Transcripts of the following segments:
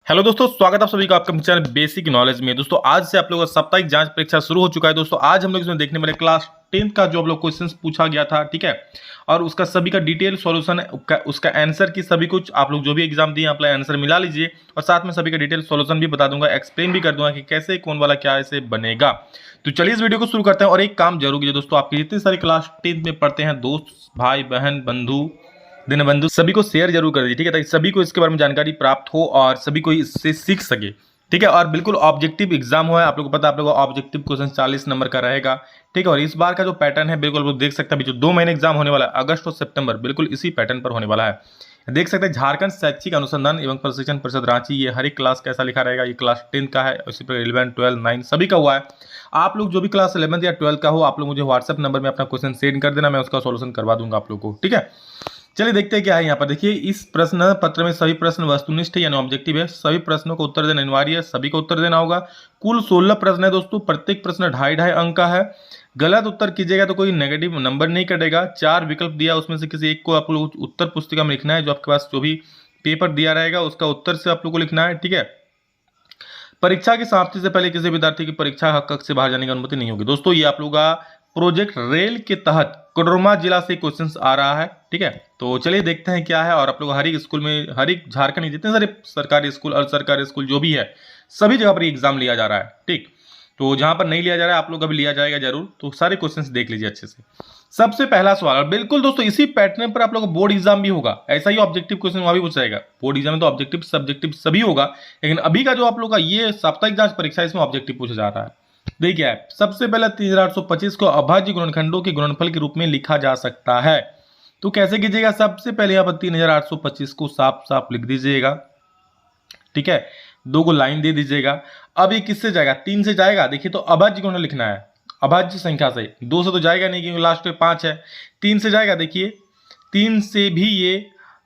Hello दोस्तों, स्वागत है आप सभी का आपका चैनल बेसिक नॉलेज में। दोस्तों आज से आप लोगों का साप्ताहिक जांच परीक्षा शुरू हो चुका है। दोस्तों आज हम लोग इसमें देखने वाले क्लास 10th का जो आप लोग क्वेश्चंस पूछा गया था, ठीक है, और उसका सभी का डिटेल सॉल्यूशन, उसका आंसर की सभी कुछ आप लोग जो भी एग्जाम दिए आप लोग आंसर मिला लीजिए, और साथ में सभी का डिटेल सॉल्यूशन भी बता दूंगा, एक्सप्लेन भी कर दूंगा कि कैसे कौन वाला क्या ऐसे बनेगा। तो चलिए इस वीडियो को शुरू करते हैं। और एक काम जरूर कीजिए दोस्तों, आपके जितने सारे क्लास 10th में पढ़ते हैं दोस्त, भाई बहन, बंधु, दीनबंधु, सभी को शेयर जरूर कर दीजिए, ठीक है, ताकि सभी को इसके बारे में जानकारी प्राप्त हो और सभी को इससे सीख सके, ठीक है। और बिल्कुल ऑब्जेक्टिव एग्जाम हुआ है, आप लोगों को पता है, आप लोगों का ऑब्जेक्टिव क्वेश्चन 40 नंबर का रहेगा, ठीक है। और इस बार का जो पैटर्न है बिल्कुल आप लोग देख सकते हैं, अभी जो 2 महीने एग्जाम होने वाला है, अगस्त और सितंबर, बिल्कुल इसी पैटर्न पर होने वाला है। देख सकते हैं झारखंड शैक्षिक अनुसंधान एवं प्रशिक्षण परिषद रांची, ये हर एक क्लास कैसा लिखा रहेगा, ये क्लास 10 का है, उसी पर 11, 12, 9 सभी का हुआ है। आप लोग जो भी क्लास 11 या 12 का हो, आप लोग मुझे व्हाट्सएप नंबर में अपना क्वेश्चन सेंड कर देना, मैं उसका सोल्यूशन करवा दूंगा आप लोग को, ठीक है। चलिए देखते हैं क्या है यहाँ पर। देखिए इस प्रश्न पत्र में सभी प्रश्न वस्तुनिष्ठ यानी ऑब्जेक्टिव है, सभी प्रश्नों को उत्तर देना अनिवार्य है, सभी को उत्तर देना होगा। कुल 16 प्रश्न है दोस्तों, प्रत्येक प्रश्न 2.5 अंक का है। गलत उत्तर कीजिएगा तो कोई नेगेटिव नंबर नहीं कटेगा। 4 विकल्प दिया, उसमें से किसी एक को आप लोग उत्तर पुस्तिका में लिखना है, जो आपके पास जो भी पेपर दिया रहेगा उसका उत्तर से आप लोग को लिखना है, ठीक है। परीक्षा की समाप्ति से पहले किसी विद्यार्थी की परीक्षा कक्ष से बाहर जाने की अनुमति नहीं होगी। दोस्तों ये आप लोग का प्रोजेक्ट रेल के तहत कोडरमा जिला से क्वेश्चंस आ रहा है, ठीक है। तो चलिए देखते हैं क्या है। और आप लोग हर एक स्कूल में, हर एक झारखंड में जितने सारे सरकारी स्कूल और सरकारी स्कूल जो भी है, सभी जगह पर एग्जाम लिया जा रहा है, ठीक। तो जहां पर नहीं लिया जा रहा है आप लोग अभी लिया जाएगा जरूर, तो सारे क्वेश्चन देख लीजिए अच्छे से। सबसे पहला सवाल, बिल्कुल दोस्तों इसी पैटर्न पर आप लोग बोर्ड एग्जाम भी होगा, ऐसा ही ऑब्जेक्टिव क्वेश्चन वहां भी पूछा जाएगा। बोर्ड एग्जाम में तो ऑब्जेक्टिव सब्जेक्टिव सभी होगा, लेकिन अभी का जो आप लोग का ये साप्ताहिक जांच परीक्षा, इसमें ऑब्जेक्टिव पूछा जा रहा है। देखिए है, सबसे पहले 3825 को अभाज्य गुणनखंडों के गुणनफल के रूप में लिखा जा सकता है। तो कैसे कीजिएगा, सबसे पहले यहाँ पर 3825 को साफ साफ लिख दीजिएगा, ठीक है, 2 को लाइन दे दीजिएगा। अब ये किससे जाएगा, 3 से जाएगा। देखिए तो अभाज्य गुणन लिखना है, अभाज्य संख्या से, 2 से तो जाएगा नहीं क्योंकि लास्ट में 5 है। 3 से जाएगा, देखिए 3 से भी ये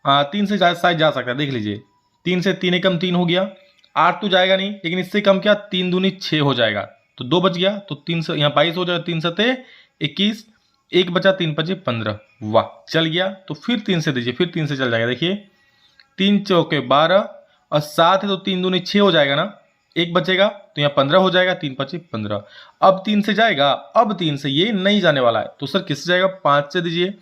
3 से शायद जा सकता है, देख लीजिए 3 से 3 एकम 3 हो गया। 8 तो जाएगा नहीं, लेकिन इससे कम क्या, 3 दूनी 6 हो जाएगा, तो 2 बच गया, तो 3 से यहाँ 22 हो जाएगा, 3 सते 21, 1 बचा, 3 पचे 15, वाह चल गया। तो फिर 3 से दीजिए, फिर 3 से चल जाएगा, देखिए 3 चौके 12 और 7 है तो 3 दूनी 6 हो जाएगा ना, 1 बचेगा तो यहाँ 15 हो जाएगा, 3 पचे 15। अब 3 से जाएगा, अब 3 से ये नहीं जाने वाला है, तो सर किससे जाएगा, 5 से दीजिए।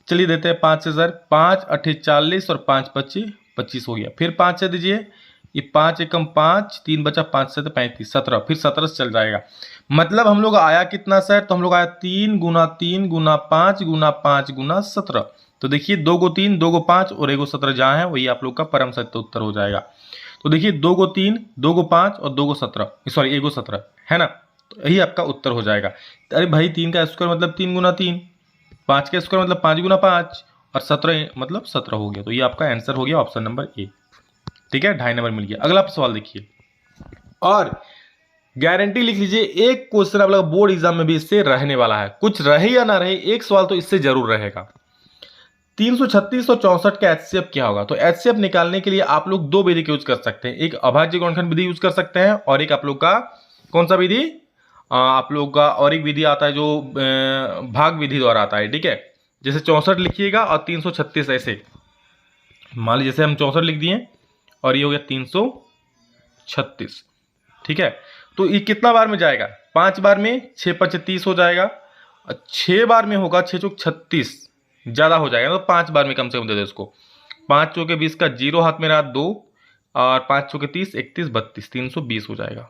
चलिए देते हैं 5 से सर, 5 अट्ठे 40 और 5 पच्चे 25 हो गया। फिर 5 से दीजिए, ये 5 एकम 5, 3 बचा, 5 से 35, 17, फिर 17 से चल जाएगा। मतलब हम लोग आया कितना सर, तो हम लोग आया 3 गुना 3 गुना 5 गुना 5 गुना 17। तो देखिए 2 को 3, 2 को 5 और 1 को 17 जहाँ है वही आप लोग का परम सत्य उत्तर हो जाएगा। तो देखिए 2 को 3, 2 को 5 और 2 को 17, सॉरी 1 को 17 है ना, तो यही आपका उत्तर हो जाएगा। अरे भाई 3 का स्क्वायर मतलब 3 गुना 3, 5 का स्क्वायर मतलब 5 गुना 5 और 17 मतलब 17 हो गया। तो ये आपका आंसर हो गया ऑप्शन नंबर ए, ठीक है, 2.5 नंबर मिल गया। अगला सवाल देखिए, और गारंटी लिख लीजिए एक क्वेश्चन आप लोग बोर्ड एग्जाम में भी इससे रहने वाला है, कुछ रहे या ना रहे एक सवाल तो इससे जरूर रहेगा। 336 और 64 का एचसीएफ क्या होगा। तो एचसीएफ निकालने के लिए आप लोग 2 विधि यूज कर सकते हैं, एक अभाज्य गुणनखंड विधि यूज कर सकते हैं और एक आप लोग का कौन सा विधि, आप लोग का और एक विधि आता है जो भाग विधि द्वारा आता है, ठीक है। जैसे 64 लिखिएगा और 336 ऐसे, मान लीजिए जैसे हम 64 लिख दिए और ये हो गया 336, ठीक है। तो ये कितना बार में जाएगा, 5 बार में, 6 पचे 30 हो जाएगा, 6 बार में होगा 6 चौक 36, ज्यादा हो जाएगा, तो 5 बार में कम से कम दे दो इसको। 5 चौके 20 का 0 हाथ में रहा 2 और 5 चौके 30, 31, 32, 320 हो जाएगा,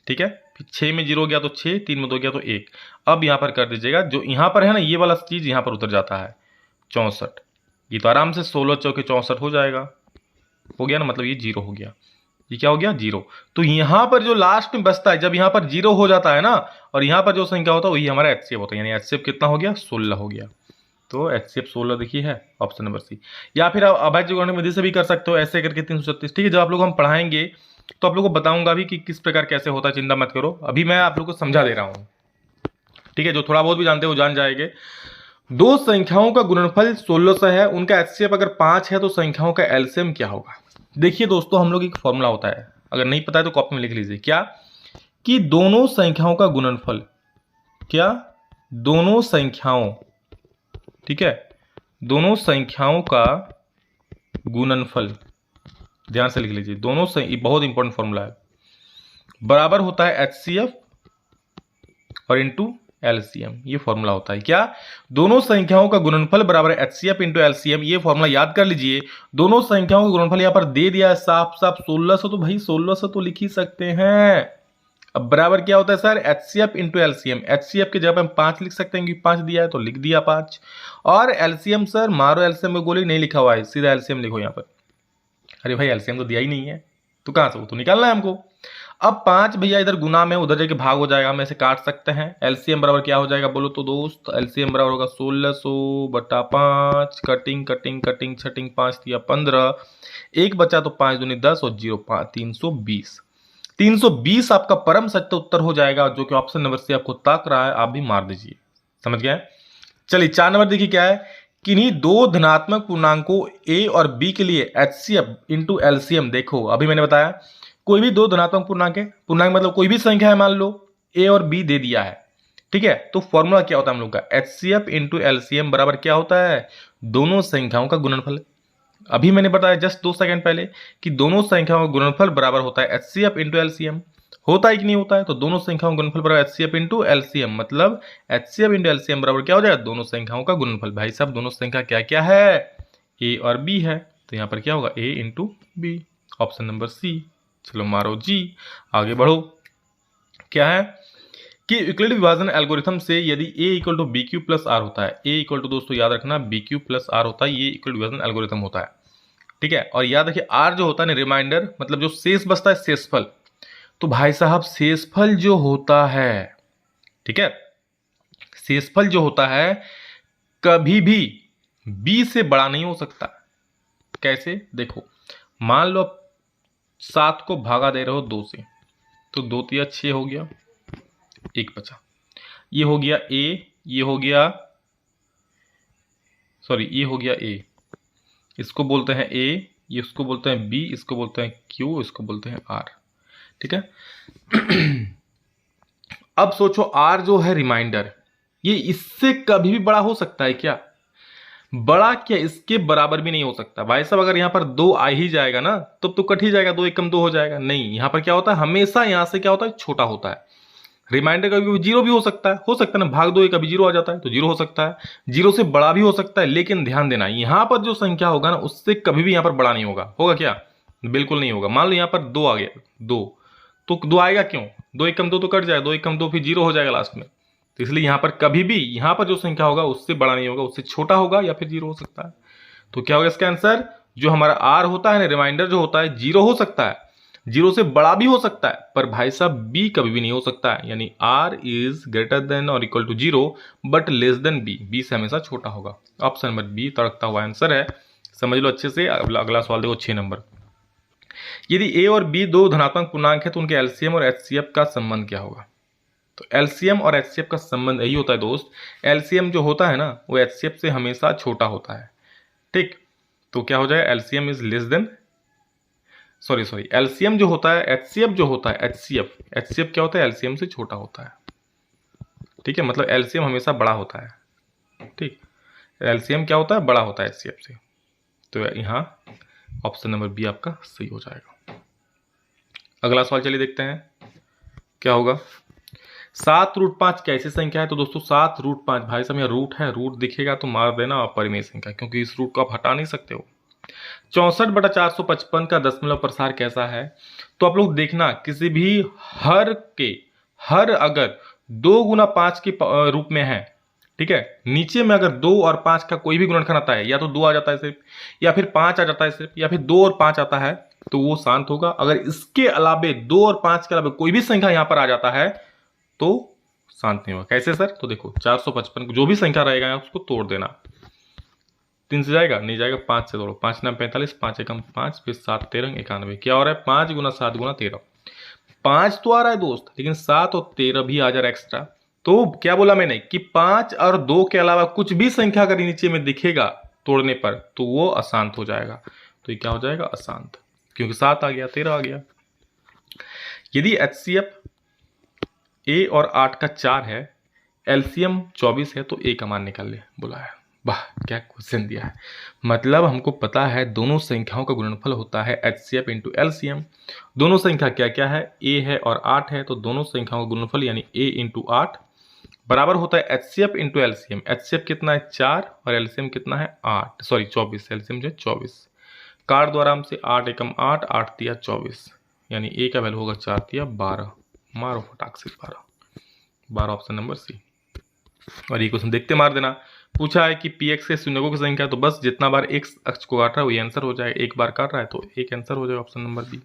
ठीक है। फिर 6 में 0 गया तो 6, 3 में 2 गया तो 1। अब यहाँ पर कर दीजिएगा, जो यहाँ पर है ना ये वाला चीज यहाँ पर उतर जाता है 64, ये तो आराम से 16 चौके 64 हो जाएगा, हो गया ना, मतलब ये 0 हो गया, ये क्या हो गया 0। तो यहाँ पर जो लास्ट में बचता है, जब यहाँ पर 0 हो जाता है ना और यहाँ पर जो संख्या होता है वही हमारा एचसीएफ होता है, यानी एचसीएफ कितना हो गया, 16 हो गया। तो एचसीएफ 16 देखिए है ऑप्शन नंबर सी। या फिर आप अभाज्य गुणनखंड विधि से भी कर सकते हो, ऐसे करके 336, ठीक है। जब आप लोग हम पढ़ाएंगे तो आप लोग को बताऊंगा भी कि किस प्रकार कैसे होता है, चिंता मत करो, अभी मैं आप लोग को समझा दे रहा हूँ, ठीक है। जो थोड़ा बहुत भी जानते हो जान जाएंगे। 2 संख्याओं का गुणनफल 1600 है, उनका एचसीएफ अगर 5 है तो संख्याओं का एलसीएम क्या होगा। देखिए दोस्तों हम लोग एक फॉर्मूला होता है, अगर नहीं पता है तो कॉपी में लिख लीजिए, क्या कि दोनों संख्याओं का गुणनफल, क्या दोनों संख्याओं, ठीक है, दोनों संख्याओं का गुणनफल ध्यान से लिख लीजिए, दोनों सही, बहुत इंपॉर्टेंट फॉर्मूला है। बराबर होता है HCF और इंटू LCM, ये फॉर्मूला होता है क्या? दोनों संख्याओं का गुणनफल बराबर है HCF इंटू LCM, ये फॉर्मूला याद कर लीजिए। दोनों संख्याओं का गुणनफल यहां पर दे दिया है साफ साफ 1600, तो भाई 1600 तो लिख ही सकते हैं। अब बराबर क्या होता है sir? HCF into LCM, HCF की जगह हम 5 लिख सकते हैं क्योंकि 5 दिया है तो लिख दिया 5, और LCM सर मारो LCM में गोली, नहीं लिखा हुआ है, सीधा LCM लिखो यहाँ पर। अरे भाई LCM तो दिया ही नहीं है, तो कहां से, वो तो निकालना है हमको। अब 5 भैया इधर गुना में, उधर जाके भाग हो जाएगा, हम ऐसे काट सकते हैं। LCM बराबर क्या हो जाएगा बोलो तो दोस्त? LCM बराबर होगा 1600 बटा 5, कटिंग कटिंग कटिंग छटिंग, 5 दिया 15, एक बचा तो 5 दूनी 10 और 0 5, 320। 320 आपका परम सत्य उत्तर हो जाएगा, जो कि ऑप्शन नंबर से आपको ताक रहा है, आप भी मार दीजिए। समझ गए? चलिए 4 नंबर देखिए क्या है। किन्हीं दो धनात्मक पूर्णांकों A और B के लिए HCF इंटू LCM, देखो अभी मैंने बताया कोई भी दो धनात्मक पूर्णांक है, पूर्णांक मतलब कोई भी संख्या है, मान लो A और B दे दिया है, ठीक है, तो फॉर्मूला क्या होता है हम लोग का? HCF इंटू LCM बराबर क्या होता है? दोनों संख्याओं का गुणनफल। अभी मैंने बताया जस्ट 2 सेकंड पहले कि दोनों संख्याओं का गुणनफल बराबर होता है HCF इंटू LCM। होता है कि नहीं होता है? तो दोनों संख्याओं का गुणनफल बराबर HCF इंटू LCM, मतलब HCF इंटू LCM बराबर क्या हो जाएगा? दोनों संख्याओं का गुणनफल। भाई साहब दोनों संख्या क्या क्या है? A और B है, तो यहाँ पर क्या होगा? A into B, option number C. चलो मारो जी, आगे बढ़ो। क्या है कि यूक्लिड विभाजन एल्गोरिथम से यदि a equal to B Q plus R होता है, a इक्वल टू दोस्तों याद रखना बी क्यू प्लस आर होता है, ये यूक्लिड विभाजन एल्गोरिथम होता है, ठीक है। और याद रखिए आर जो होता है ना, रिमाइंडर, मतलब जो शेष बचता है शेषफल। तो भाई साहब शेषफल जो होता है, ठीक है, शेषफल जो होता है कभी भी b से बड़ा नहीं हो सकता। कैसे? देखो मान लो 7 को भागा दे रहे हो 2 से, तो 2 तिया 6 हो गया, एक बचा, ये हो गया a, ये हो गया, सॉरी ये हो गया a, इसको बोलते हैं a, ये इसको बोलते हैं b, इसको बोलते हैं q, इसको बोलते हैं r, ठीक है। अब सोचो r जो है रिमाइंडर, ये इससे कभी भी बड़ा हो सकता है क्या? बड़ा क्या, इसके बराबर भी नहीं हो सकता। भाई साहब अगर यहाँ पर 2 आ ही जाएगा ना तब तो कट ही जाएगा, 2 एकम 2 हो जाएगा। नहीं, यहाँ पर क्या होता है, हमेशा यहाँ से क्या होता है, छोटा होता है। रिमाइंडर कभी कभी जीरो भी हो सकता है ना, भाग 2 कभी जीरो आ जाता है तो जीरो हो सकता है, जीरो से बड़ा भी हो सकता है। लेकिन ध्यान देना यहाँ पर जो संख्या होगा ना उससे कभी भी यहाँ पर बड़ा नहीं होगा। होगा क्या? बिल्कुल नहीं होगा। मान लो यहाँ पर 2 आ गया, 2 तो 2 आएगा क्यों? 2 एकम 2 तो कट जाएगा, 2 एकम 2 फिर जीरो हो जाएगा लास्ट में। तो इसलिए यहाँ पर कभी भी यहाँ पर जो संख्या होगा उससे बड़ा नहीं होगा, उससे छोटा होगा या फिर जीरो हो सकता है। तो क्या होगा इसका आंसर? जो हमारा आर होता है ना, रिमाइंडर जो होता है, जीरो हो सकता है, जीरो से बड़ा भी हो सकता है, पर भाई साहब बी कभी भी नहीं हो सकता है। यानी आर इज ग्रेटर देन और equal to zero but less than B, B से हमेशा छोटा होगा। ऑप्शन नंबर बी तड़कता हुआ आंसर है। समझ लो अच्छे से। अगला सवाल देखो 6 नंबर। यदि ए और बी दो धनात्मक पूर्णांक है तो उनके एलसीएम और एचसीएफ का संबंध क्या होगा? तो एलसीएम और एचसीएफ का संबंध यही होता है दोस्त, एलसीएम जो होता है ना वो एचसीएफ से हमेशा छोटा होता है, ठीक। तो क्या हो जाए, LCM is less than, sorry LCM जो होता है, एचसीएफ जो होता है, एचसीएफ क्या होता है, एलसीएम से छोटा होता है, ठीक है। मतलब एलसीएम हमेशा बड़ा होता है, ठीक। एलसीएम क्या होता है, बड़ा होता है एचसीएफ से। तो यहाँ ऑप्शन नंबर बी आपका सही हो जाएगा। अगला सवाल चलिए देखते हैं क्या होगा। 7√5 कैसी संख्या है? तो दोस्तों 7√5 भाई साहब यहाँ रूट है, रूट दिखेगा तो मार देना अपरिमेय संख्या, क्योंकि इस रूट को आप हटा नहीं सकते हो। 64/455 का दशमलव प्रसार कैसा है? तो आप लोग देखना किसी भी हर अगर 2 गुना 5 के रूप में है, ठीक है, नीचे में अगर 2 और 5 का कोई भी गुणनखंड आता है, या तो 2 आ जाता है सिर्फ, या फिर 5 आ जाता है सिर्फ, या फिर 2 और 5 आता है तो वो शांत होगा। अगर इसके अलावे 2 और 5 के अलावे कोई भी संख्या यहां पर आ जाता है तो शांत नहीं होगा। कैसे सर? तो देखो 455 जो भी संख्या रहेगा उसको तोड़ देना। 3 से जाएगा नहीं जाएगा, 5 से तोड़ो, 5 9 45, 5 एकम 5, फिर 7 13 91। क्या हो रहा है, 5 गुना 7 गुना 13। 5 तो आ रहा है दोस्त, लेकिन 7 और 13 भी आ जा रहा है एक्स्ट्रा। तो क्या बोला मैंने कि 5 और 2 के अलावा कुछ भी संख्या अगर नीचे में दिखेगा तोड़ने पर तो वो अशांत हो जाएगा। तो ये क्या हो जाएगा, अशांत, क्योंकि 7 आ गया, 13 आ गया। यदि एचसीएफ ए और 8 का 4 है, एलसीएम 24 है, तो ए का मान निकाल ले बोला है। वाह क्या क्वेश्चन दिया है। मतलब हमको पता है दोनों संख्याओं का गुणनफल होता है HCF इंटू LCM। दोनों संख्या क्या क्या है, A है और 8 है, तो दोनों संख्याओं का गुणनफल यानी A इंटू 8 बराबर होता है HCF इंटू LCM। HCF कितना है 4 और LCM कितना है 8, सॉरी 24, LCM जो है 24। काट द्वारा हमसे 8 एकम 8, 8 दिया 24, यानी A का वैल्यू होगा 4 दिया 12। मारो फटाक से 12, 12 ऑप्शन नंबर सी। और ये क्वेश्चन देखते मार देना। पूछा है कि पी एक्स के शून्यकों की संख्या, तो बस जितना बार एक्स अक्ष को काट रहा है वही आंसर हो जाएगा। एक बार काट रहा है तो एक आंसर हो जाएगा, ऑप्शन नंबर बी।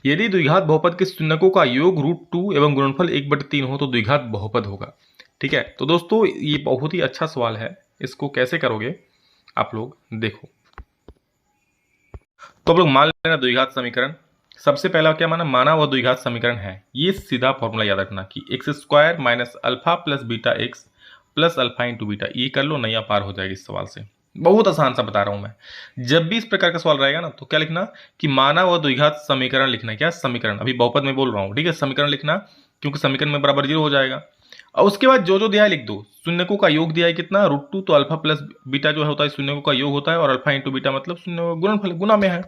यदि द्विघात बहुपद के शून्यकों का योग √2 एवं गुणनफल 1/3 हो तो द्विघात बहुपद होगा। ठीक है, तो दोस्तों ये बहुत ही अच्छा सवाल है। इसको कैसे करोगे आप लोग देखो। तो आप लोग मान लेना द्विघात समीकरण। सबसे पहला क्या माना वह द्विघात समीकरण है। ये सीधा फॉर्मूला याद रखना कि x² minus alpha plus beta x plus alpha into beta. ये कर लो, नैया पार हो जाएगी इस सवाल से। बहुत आसान सा बता रहा हूं मैं। जब भी इस प्रकार का सवाल रहेगा ना तो क्या लिखना कि माना वह द्विघात समीकरण लिखना। क्या समीकरण, अभी बहुपद में बोल रहा हूँ, ठीक है। समीकरण लिखना क्योंकि समीकरण में बराबर 0 हो जाएगा। और उसके बाद जो जो दिया है लिख दो। शून्यकों का योग दिया है कितना √2, तो अल्फा प्लस बीटा जो होता है शून्यकों का योग होता है, और अल्फा इंटू बीटा मतलब शून्य गुणनफल गुना में है।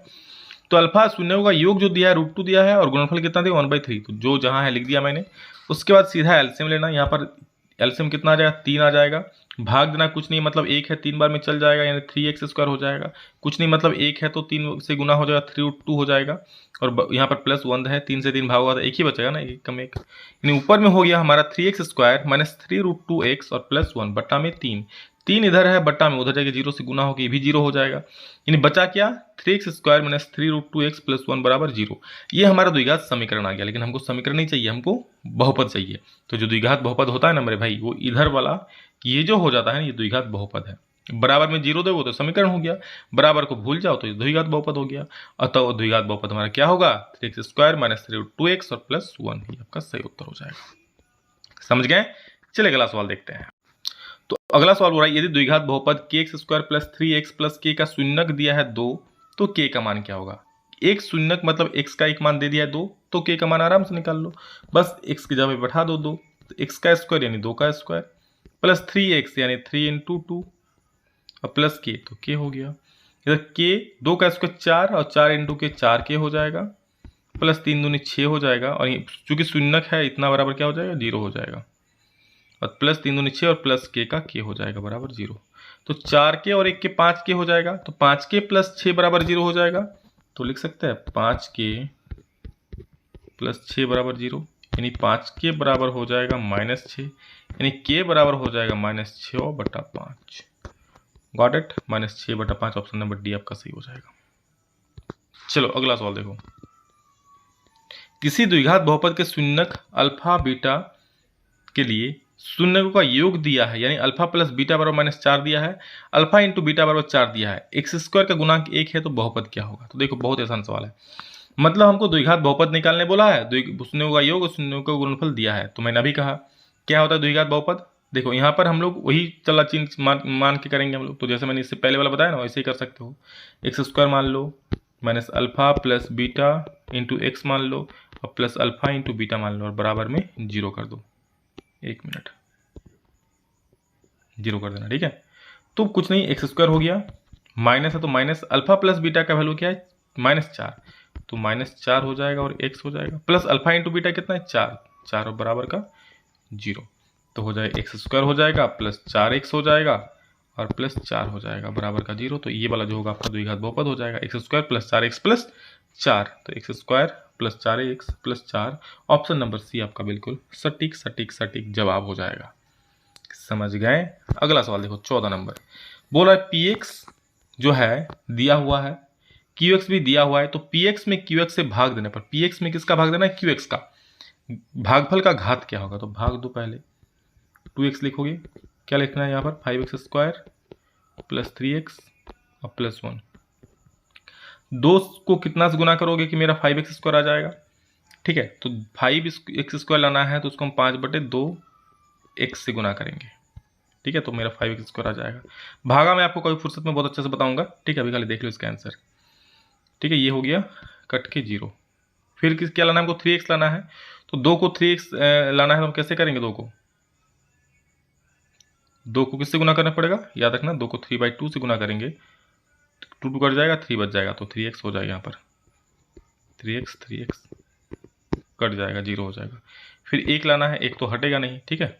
तो अल्फा शून्यों का योग जो दिया है √2 दिया है, और गुणनफल कितना दिया 1/3, तो जो जहां है लिख दिया मैंने। उसके बाद सीधा एलसीएम लेना। यहाँ पर एलसीएम कितना आ जाएगा 3 आ जाएगा। भाग देना कुछ नहीं, मतलब 1 है 3 बार में चल जाएगा, यानी 3x² हो जाएगा। कुछ नहीं मतलब 1 है तो 3 से गुना हो जाएगा, 3√2 हो जाएगा। और यहाँ पर प्लस 1 है, 3 से 3 भाग होगा तो एक ही बचेगा ना, एक कम एक। यानी ऊपर में हो गया हमारा 3x² माइनस 3√2x और प्लस 1 बट्टा में 3। 3 इधर है बट्टा में, उधर जाके 0 से गुना होकर भी 0 हो जाएगा। यानी बचा क्या 3x² माइनस 3√2x प्लस 1 बराबर 0। ये हमारा द्विघात समीकरण आ गया। लेकिन हमको समीकरण नहीं चाहिए, हमको बहुपद चाहिए। तो जो द्विघात बहुपद होता है ना मेरे भाई, वो इधर वाला ये जो हो जाता है ना, ये द्विघात बहुपद है। बराबर में 0 दोगे तो समीकरण हो गया, बराबर को भूल जाओ तो ये द्विघात बहुपद हो गया। अतः द्विघात बहुपद हमारा क्या होगा 3x² माइनस 3√2x और प्लस 1, ये आपका सही उत्तर हो जाएगा। समझ गए। चलिए अगला सवाल देखते हैं। तो अगला सवाल हो रहा है यदि द्विघात बहुपद kx² plus 3x plus k का शून्यक दिया है 2, तो k का मान क्या होगा। एक शून्यक मतलब x का एक मान दे दिया है 2, तो k का मान आराम से निकाल लो। बस x की जगह बैठा दो 2, तो x का स्क्वायर यानी 2 का स्क्वायर प्लस 3x यानी 3 इंटू 2 और प्लस k, तो k हो गया। इधर k 2 का स्क्वायर 4 और 4 इंटू के 4k हो जाएगा, प्लस 3 दूनी 6 हो जाएगा। और चूंकि शून्यक है इतना बराबर क्या हो जाएगा 0 हो जाएगा, और प्लस 3 दूनी 6 और प्लस k का k हो जाएगा बराबर 0। तो 4k और 1 के 5k हो जाएगा, तो 5k प्लस 6 बराबर 0 हो जाएगा। तो लिख सकते हैं 5k प्लस 6 बराबर 0, यानी 5k बराबर हो जाएगा -6, यानी k बराबर हो जाएगा -6 बटा 5। गॉट इट, -6 बटा 5, ऑप्शन नंबर डी आपका सही हो जाएगा। चलो अगला सवाल देखो। किसी द्विघात बहुपद के शून्यक अल्फा बीटा के लिए शून्यकों का योग दिया है, यानी अल्फा प्लस बीटा बराबर -4 दिया है, अल्फा इंटू बीटा बराबर 4 दिया है, x² का गुणांक 1 है, तो बहुपद क्या होगा। तो देखो बहुत आसान सवाल है। मतलब हमको द्विघात बहुपद निकालने बोला है, शून्यों का योग और शून्यों का गुणनफल दिया है। तो मैंने अभी कहा क्या होता है द्विघात बहुपद। देखो यहाँ पर हम लोग वही चला चिन्ह मान के करेंगे हम लोग। तो जैसे मैंने इससे पहले वाला बताया ना वैसे ही कर सकते हो। x² मान लो minus alpha plus beta into x मान लो, और प्लस अल्फा इंटू बीटा मान लो, और बराबर में 0 कर दो। 1 मिनट, 0 कर देना, ठीक है। तो कुछ नहीं, x² हो गया, माइनस है तो माइनस अल्फा प्लस बीटा का वैल्यू क्या है -4, तो -4 हो जाएगा और x हो जाएगा, प्लस अल्फा इंटू बीटा कितना है 4, 4 और बराबर का 0, तो हो जाएगा x² हो जाएगा प्लस 4x हो जाएगा और प्लस 4 हो जाएगा बराबर का 0। तो ये वाला जो होगा आपका द्विघात बहुपद हो जाएगा, x² प्लस 4x प्लस 4, तो x² plus 4x plus 4, option number C आपका बिल्कुल सटीक सटीक सटीक जवाब हो जाएगा। समझ गए। अगला सवाल देखो 14 नंबर। बोला px जो है दिया हुआ है, qx भी दिया हुआ है, तो px में qx से भाग देने पर, px में किसका भाग देना है qx का, भागफल का घात क्या होगा। तो भाग दो, पहले 2x लिखोगे, क्या लिखना है यहाँ पर 5x² प्लस 3x और प्लस 1। 2 को कितना से गुना करोगे कि मेरा 5x² आ जाएगा, ठीक है। तो 5x² लाना है तो उसको हम 5/2 x से गुना करेंगे, ठीक है, तो मेरा 5x² आ जाएगा। भागा मैं आपको कभी फुर्सत में बहुत अच्छे से बताऊंगा, ठीक है। अभी खाली देख लो इसका आंसर, ठीक है। ये हो गया कट के 0। फिर क्या लाना है हमको 3x लाना है, तो 2 को 3x लाना है तो हम कैसे करेंगे, 2 को 2 को किससे गुना करना पड़ेगा, याद रखना 2 को 3/2 से गुना करेंगे, 2 2 कट जाएगा, 3 बच जाएगा, तो 3x हो जाएगा यहाँ पर, 3x कट जाएगा, 0 हो जाएगा। फिर 1 लाना है, 1 तो हटेगा नहीं, ठीक है,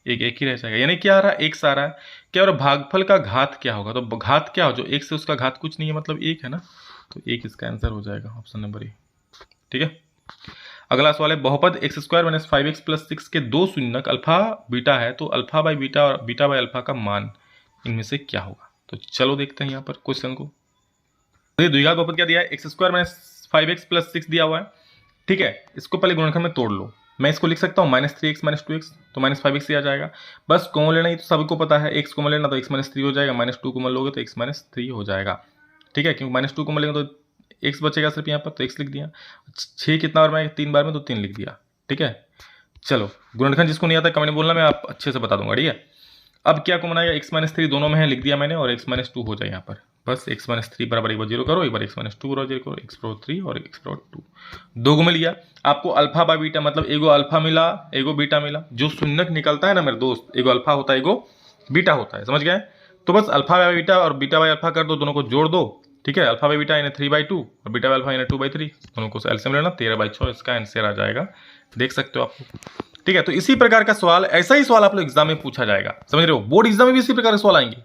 एक ही रह जाएगा, यानी क्या आ रहा है, x आ रहा है। क्या और भागफल का घात क्या होगा, तो घात क्या हो, जो 1 से उसका घात कुछ नहीं है, मतलब 1 है ना, तो 1 इसका आंसर हो जाएगा, ऑप्शन नंबर ए, ठीक है। अगला सवाल है, बहुपद x² - 5x + 6 के दो शून्यक अल्फा बीटा है, तो अल्फा बाई बीटा और बीटा बाई अल्फा का मान इनमें से क्या होगा। तो चलो देखते हैं यहाँ पर क्वेश्चन को। तो ये द्विघात बहुपद क्या दिया है, x² - 5x + 6 दिया हुआ है, ठीक है। इसको पहले गुणनखंड में तोड़ लो, मैं इसको लिख सकता हूँ -3x - 2x, तो -5x से आ जाएगा। बस कॉमन लेना, ये तो सबको पता है, x कॉमन लेना तो x - 3 हो जाएगा, -2 कॉमन लोगे तो x - 3 हो जाएगा, ठीक है, क्योंकि -2 कॉमन लेंगे तो x बचेगा सिर्फ यहाँ पर, तो x लिख दिया। 6 कितना बार में, 3 बार में, तो 3 लिख दिया, ठीक है। चलो गुणनखंड जिसको नहीं आता कमेंट में बोलना, मैं आप अच्छे से बता दूंगा, ठीक है। अब क्या कॉमन आएगा, x - 3 दोनों में है, लिख दिया मैंने, और x - 2 हो जाए यहाँ पर, बस x - 3 बराबर एक बार 0 करो, एक बार x - 2 बराबर 0 करो, x = 3 और x = 2, दो को में लिया। आपको अल्फा बाय बीटा मतलब एगो अल्फा मिला, एगो बीटा मिला, जो शून्यक निकलता है ना मेरे दोस्त, एगो अल्फा होता है, एगो बीटा होता है, समझ गए। तो बस अल्फा बाय बीटा और बीटा बाय अल्फा कर दो, दोनों को जोड़ दो, ठीक है। अल्फा बाय बीटा यानी 3/2 और बीटा बाय अल्फा यानी 2/3, दोनों को एलसीएम लेना, 13/6 इसका आंसर आ जाएगा, देख सकते हो आप, ठीक है। तो इसी प्रकार का सवाल, ऐसा ही सवाल आप लोग एग्जाम में पूछा जाएगा, समझ रहे हो, बोर्ड एग्जाम में भी इसी प्रकार के सवाल आएंगे,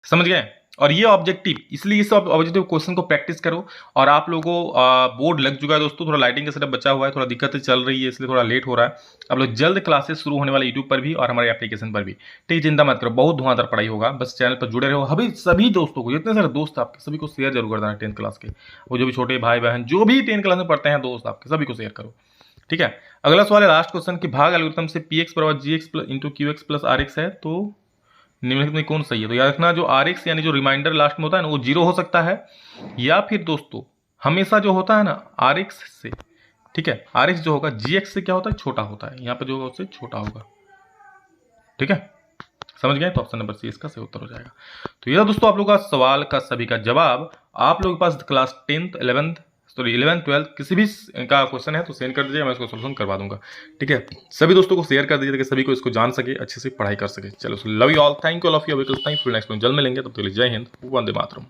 समझ गए। और ये ऑब्जेक्टिव, इसलिए इस ऑब्जेक्टिव क्वेश्चन को प्रैक्टिस करो। और आप लोगों को बोर्ड लग चुका है दोस्तों, थोड़ा लाइटिंग का सेटअप बचा हुआ है, थोड़ा दिक्कतें चल रही है, इसलिए थोड़ा लेट हो रहा है। आप लोग जल्द क्लासेस शुरू होने वाले यूट्यूब पर भी और हमारे एप्लीकेशन पर भी, ठीक, चिंता मत करो, बहुत धुआंधार पढ़ाई होगा, बस चैनल पर जुड़े रहो। अभी सभी दोस्तों को, जितने सारे दोस्त आपके, सभी को शेयर जरूर कर देना 10th क्लास के, वो जो भी छोटे भाई बहन जो भी 10th क्लास में पढ़ते हैं दोस्त आपके, सभी को शेयर करो, ठीक है। अगला सवाल है लास्ट क्वेश्चन की, भाग एल्गोरिथम से px = gx × qx + rx है, तो निम्नलिखित में कौन सही है। तो याद रखना, जो rx यानी जो रिमाइंडर लास्ट में होता है ना, वो 0 हो सकता है, या फिर दोस्तों हमेशा जो होता है ना rx से, ठीक है, rx जो होगा gx से क्या होता है, छोटा होता है, यहाँ पर जो होगा उससे छोटा होगा, ठीक है, समझ गए। तो ऑप्शन नंबर सी इसका सही उत्तर हो जाएगा। तो ये दोस्तों आप लोगों का सवाल का सभी का जवाब। आप लोगों के पास क्लास 10th 11th 12th किसी भी का क्वेश्चन है तो सेंड कर दीजिए, मैं इसको सोल्यूशन करवा दूंगा, ठीक है। सभी दोस्तों को शेयर कर दीजिए ताकि सभी को इसको जान सके, अच्छे से पढ़ाई कर सके। चलो, love you all, thank you all of you, अभी तो नेक्स्ट जल्द मिलेंगे, तब तक के लिए जय हिंद, वंदे मातरम।